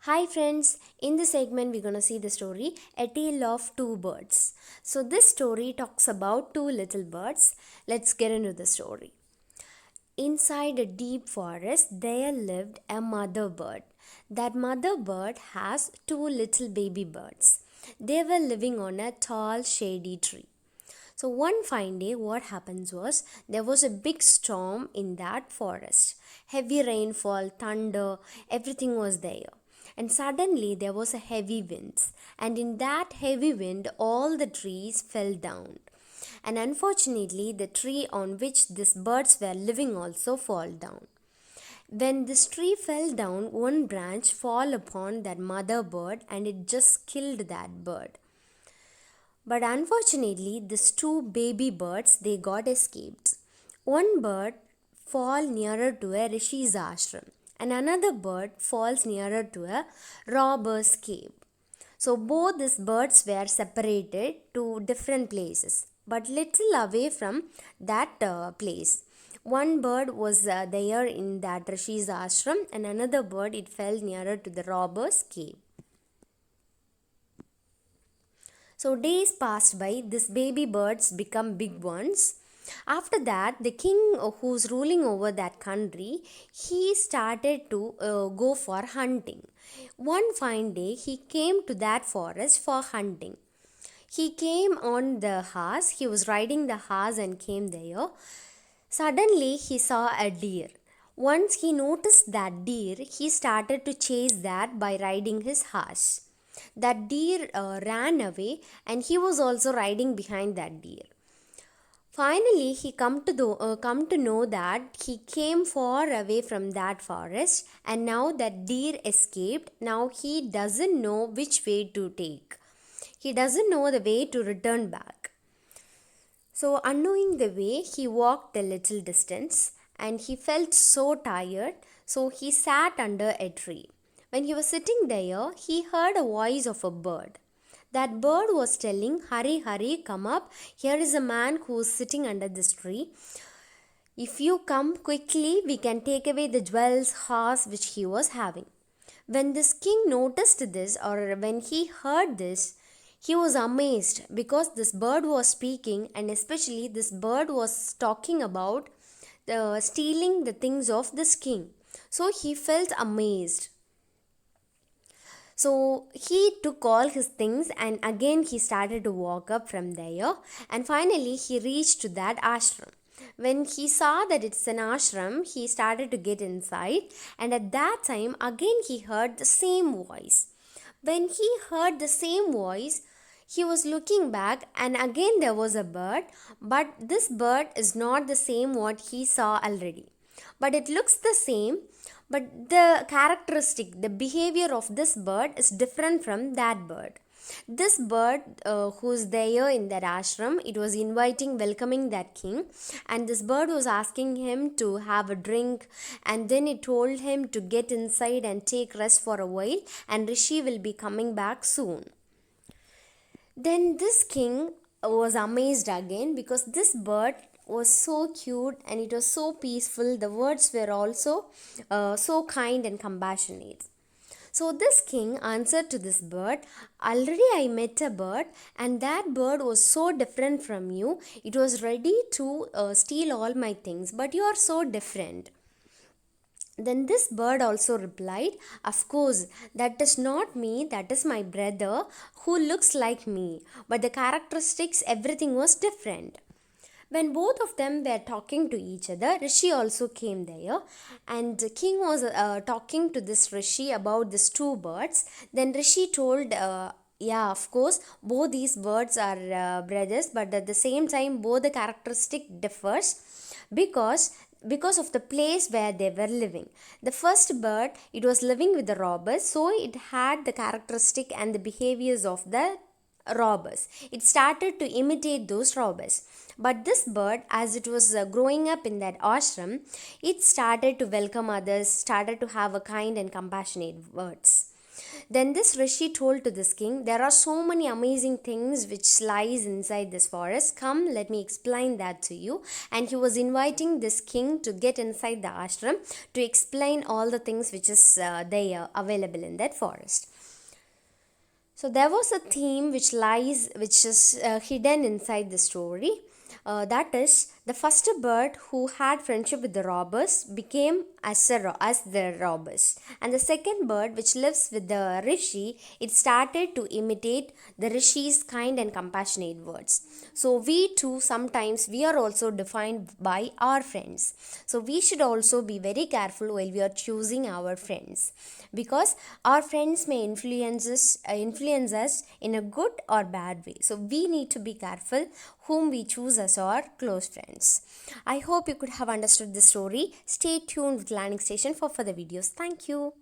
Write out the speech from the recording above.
Hi friends, in this segment we're gonna see the story A Tale of Two Birds. So this story talks about two little birds. Let's get into the story. Inside a deep forest there lived a mother bird. That mother bird has two little baby birds. They were living on a tall shady tree. So one fine day, what happens was there was a big storm in that forest. Heavy rainfall, thunder, everything was there. And suddenly there was a heavy wind. And in that heavy wind, all the trees fell down. And unfortunately, the tree on which these birds were living also fell down. When this tree fell down, one branch fell upon that mother bird and it just killed that bird. But unfortunately, these two baby birds they got escaped. One bird fall nearer to a rishi's ashram, and another bird falls nearer to a robber's cave. So both these birds were separated to different places, but little away from that place. One bird was there in that rishi's ashram, and another bird it fell nearer to the robber's cave. So days passed by, these baby birds become big ones. After that, the king who's ruling over that country, he started to go for hunting. One fine day, he came to that forest for hunting. He came on the horse, he was riding the horse and came there. Suddenly, he saw a deer. Once he noticed that deer, he started to chase that by riding his horse. That deer ran away and he was also riding behind that deer. Finally, he come to know that he came far away from that forest and now that deer escaped. Now he doesn't know which way to take. He doesn't know the way to return back. So, unknowing the way, he walked a little distance and he felt so tired, so he sat under a tree. When he was sitting there, he heard a voice of a bird. That bird was telling, "Hurry, hurry, come up. Here is a man who is sitting under this tree. If you come quickly, we can take away the jewels, horse which he was having." When this king noticed this, or when he heard this, he was amazed because this bird was speaking, and especially this bird was talking about stealing the things of this king. So he felt amazed. So he took all his things and again he started to walk up from there, and finally he reached to that ashram. When he saw that it's an ashram, he started to get inside, and at that time again he heard the same voice. When he heard the same voice, he was looking back and again there was a bird, but this bird is not the same what he saw already. But it looks the same, but the characteristic, the behavior of this bird is different from that bird. This bird who's there in that ashram, it was inviting, welcoming that king, and this bird was asking him to have a drink, and then it told him to get inside and take rest for a while, and Rishi will be coming back soon. Then this king was amazed again because this bird was so cute and it was so peaceful. The words were also so kind and compassionate. So this king answered to this bird, "Already I met a bird and that bird was so different from you. It was ready to steal all my things, but you are so different." Then this bird also replied, "Of course, that is not me, that is my brother who looks like me, but the characteristics, everything was different." When both of them were talking to each other, Rishi also came there, and the king was talking to this Rishi about these two birds. Then Rishi told, "Yeah, of course, both these birds are brothers, but at the same time, both the characteristic differs because of the place where they were living. The first bird, it was living with the robbers, so it had the characteristic and the behaviors of the robbers. It started to imitate those robbers. But this bird, as it was growing up in that ashram, it started to welcome others, started to have a kind and compassionate words. Then this rishi told to this king, there are so many amazing things which lies inside this forest. Come, let me explain that to you. And he was inviting this king to get inside the ashram to explain all the things which is there available in that forest. So there was a theme which is hidden inside the story. That is, the first bird who had friendship with the robbers became as the robbers, and the second bird, which lives with the rishi, it started to imitate the rishi's kind and compassionate words. So we too sometimes we are also defined by our friends. So we should also be very careful while we are choosing our friends, because our friends may influence us in a good or bad way. So we need to be careful whom we choose as our close friends. I hope you could have understood this story. Stay tuned with Learning Station for further videos. Thank you.